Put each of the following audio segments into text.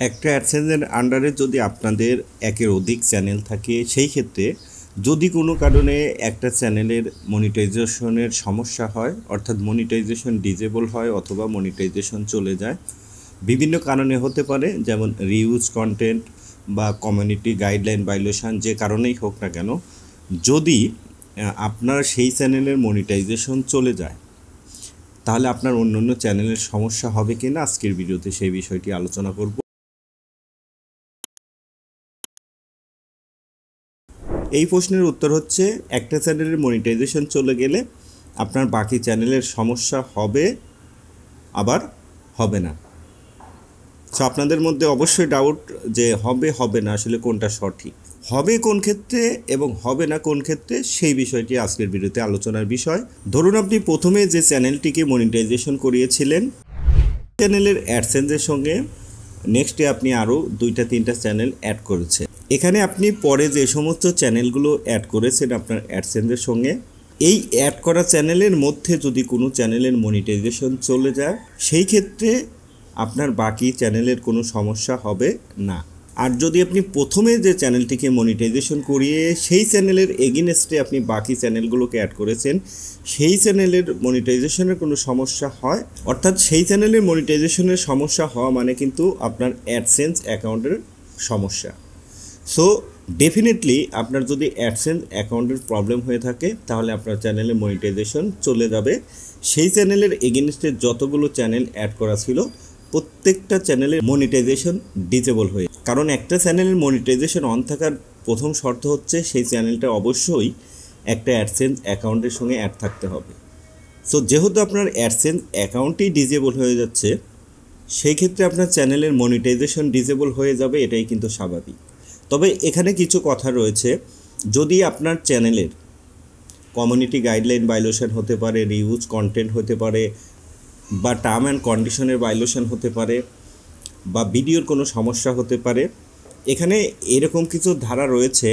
একটা অ্যাডসেন্সের আন্ডারে যদি আপনাদের একের অধিক চ্যানেল থাকে, সেই ক্ষেত্রে যদি কোনো কারণে একটা চ্যানেলের মনিটাইজেশনের সমস্যা হয়, অর্থাৎ মনিটাইজেশন ডিজেবল হয় অথবা মনিটাইজেশন চলে যায়, বিভিন্ন কারণে হতে পারে, যেমন রিউজ কন্টেন্ট বা কমিউনিটি গাইডলাইন ভায়োলেশন, যে কারণেই হোক না কেন, যদি আপনার সেই চ্যানেলের মনিটাইজেশন চলে যায়, তাহলে আপনার অন্য অন্য চ্যানেলের সমস্যা হবে কিনা আজকের ভিডিওতে সেই বিষয়টি আলোচনা করব। এই প্রশ্নের উত্তর হচ্ছে, একটা চ্যানেলের মনিটাইজেশন চলে গেলে আপনার বাকি চ্যানেলের সমস্যা হবে, আবার হবে না। সো আপনাদের মধ্যে অবশ্যই ডাউট যে হবে না, আসলে কোনটা সঠিক, হবে কোন ক্ষেত্রে এবং হবে না কোন ক্ষেত্রে, সেই বিষয়টি আজকের ভিডিওতে আলোচনার বিষয়। ধরুন আপনি প্রথমে যে চ্যানেলটিকে মনিটাইজেশন করিয়েছিলেন, চ্যানেলের অ্যাডসেন্সের সঙ্গে নেক্সটে আপনি আরও 2-3টা চ্যানেল অ্যাড করেছেন। এখানে আপনি পরে যে সমস্ত চ্যানেলগুলো অ্যাড করেছেন আপনার অ্যাডসেন্সের সঙ্গে, এই অ্যাড করা চ্যানেলের মধ্যে যদি কোনো চ্যানেলের মনিটাইজেশন চলে যায়, সেই ক্ষেত্রে আপনার বাকি চ্যানেলের কোনো সমস্যা হবে না। আর যদি আপনি প্রথমে যে চ্যানেলটিকে মনিটাইজেশন করিয়ে সেই চ্যানেলের এগেইনস্টে আপনি বাকি চ্যানেলগুলোকে অ্যাড করেছেন, সেই চ্যানেলের মনিটাইজেশনের কোনো সমস্যা হয়, অর্থাৎ সেই চ্যানেলের মনিটাইজেশনের সমস্যা হওয়া মানে কিন্তু আপনার অ্যাডসেন্স অ্যাকাউন্টের সমস্যা। সো ডেফিনেটলি আপনার যদি অ্যাডসেন্স অ্যাকাউন্টের প্রবলেম হয়ে থাকে, তাহলে আপনার চ্যানেলের মনিটাইজেশন চলে যাবে। সেই চ্যানেলের এগেইনস্টে যতগুলো চ্যানেল অ্যাড করা ছিল, প্রত্যেকটা চ্যানেলের মনিটাইজেশন ডিসেবল হয়ে, কারণ একটা চ্যানেলের মনিটাইজেশন অন থাকার প্রথম শর্ত হচ্ছে সেই চ্যানেলটা অবশ্যই একটা অ্যাডসেন্স অ্যাকাউন্টের সঙ্গে অ্যাড থাকতে হবে। সো যেহেতু আপনার অ্যাডসেন্স অ্যাকাউন্টই ডিসেবল হয়ে যাচ্ছে, সেই ক্ষেত্রে আপনার চ্যানেলের মনিটাইজেশন ডিসেবল হয়ে যাবে, এটাই কিন্তু স্বাভাবিক। তবে এখানে কিছু কথা রয়েছে, যদি আপনার চ্যানেলের কমিউনিটি গাইডলাইন ভায়োলেশন হতে পারে, রিউজ কন্টেন্ট হতে পারে, বা টার্ম অ্যান্ড কন্ডিশনের ভায়োলেশন হতে পারে, বা ভিডিওর কোনো সমস্যা হতে পারে, এখানে এরকম কিছু ধারা রয়েছে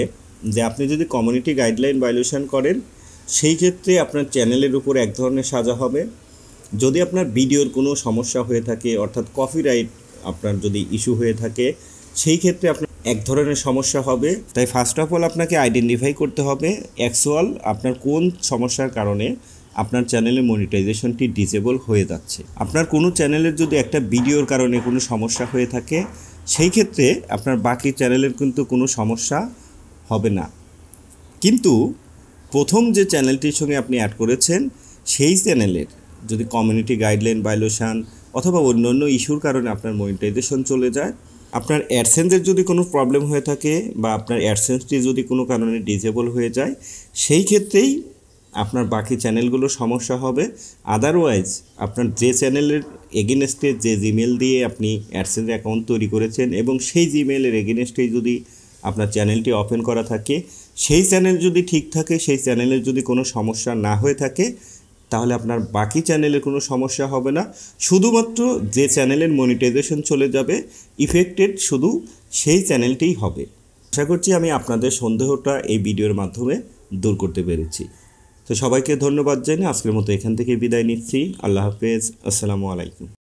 যে আপনি যদি কমিউনিটি গাইডলাইন ভায়োলেশন করেন, সেই ক্ষেত্রে আপনার চ্যানেলের উপর এক ধরনের সাজা হবে। যদি আপনার ভিডিওর কোনো সমস্যা হয়ে থাকে, অর্থাৎ কপিরাইট আপনার যদি ইস্যু হয়ে থাকে, সেই ক্ষেত্রে আপনার এক ধরনের সমস্যা হবে। তাই ফার্স্ট অফ অল আপনাকে আইডেন্টিফাই করতে হবে অ্যাকচুয়াল আপনার কোন সমস্যার কারণে আপনার চ্যানেলের মনিটাইজেশনটি ডিসেবল হয়ে যাচ্ছে। আপনার কোনো চ্যানেলের যদি একটা ভিডিওর কারণে কোনো সমস্যা হয়ে থাকে, সেই ক্ষেত্রে আপনার বাকি চ্যানেলের কিন্তু কোনো সমস্যা হবে না। কিন্তু প্রথম যে চ্যানেলটির সঙ্গে আপনি অ্যাড করেছেন, সেই চ্যানেলের যদি কমিউনিটি গাইডলাইন ভায়োলেশন অথবা অন্য অন্য ইস্যুর কারণে আপনার মনিটাইজেশন চলে যায়, আপনার অ্যাডসেন্সের যদি কোনো প্রবলেম হয়ে থাকে, বা আপনার অ্যাডসেন্সটি যদি কোনো কারণে ডিসেবল হয়ে যায়, সেই ক্ষেত্রেই আপনার বাকি চ্যানেলগুলোর সমস্যা হবে। আদারওয়াইজ আপনার যে চ্যানেলের এগেইনস্টে যে জিমেল দিয়ে আপনি অ্যাডসেন্স অ্যাকাউন্ট তৈরি করেছেন, এবং সেই জিমেলের এগেইনস্টে যদি আপনার চ্যানেলটি ওপেন করা থাকে, সেই চ্যানেল যদি ঠিক থাকে, সেই চ্যানেলের যদি কোনো সমস্যা না হয়ে থাকে, তাহলে আপনার বাকি চ্যানেলের কোনো সমস্যা হবে না। শুধুমাত্র যে চ্যানেলের মনিটাইজেশন চলে যাবে, ইফেক্টেড শুধু সেই চ্যানেলটিই হবে। আশা করছি আমি আপনাদের সন্দেহটা এই ভিডিওর মাধ্যমে দূর করতে পেরেছি। তো সবাইকে ধন্যবাদ জানিয়ে আজকের মতো এখান থেকে বিদায় নিচ্ছি। আল্লাহ হাফেজ, আসসালামু আলাইকুম।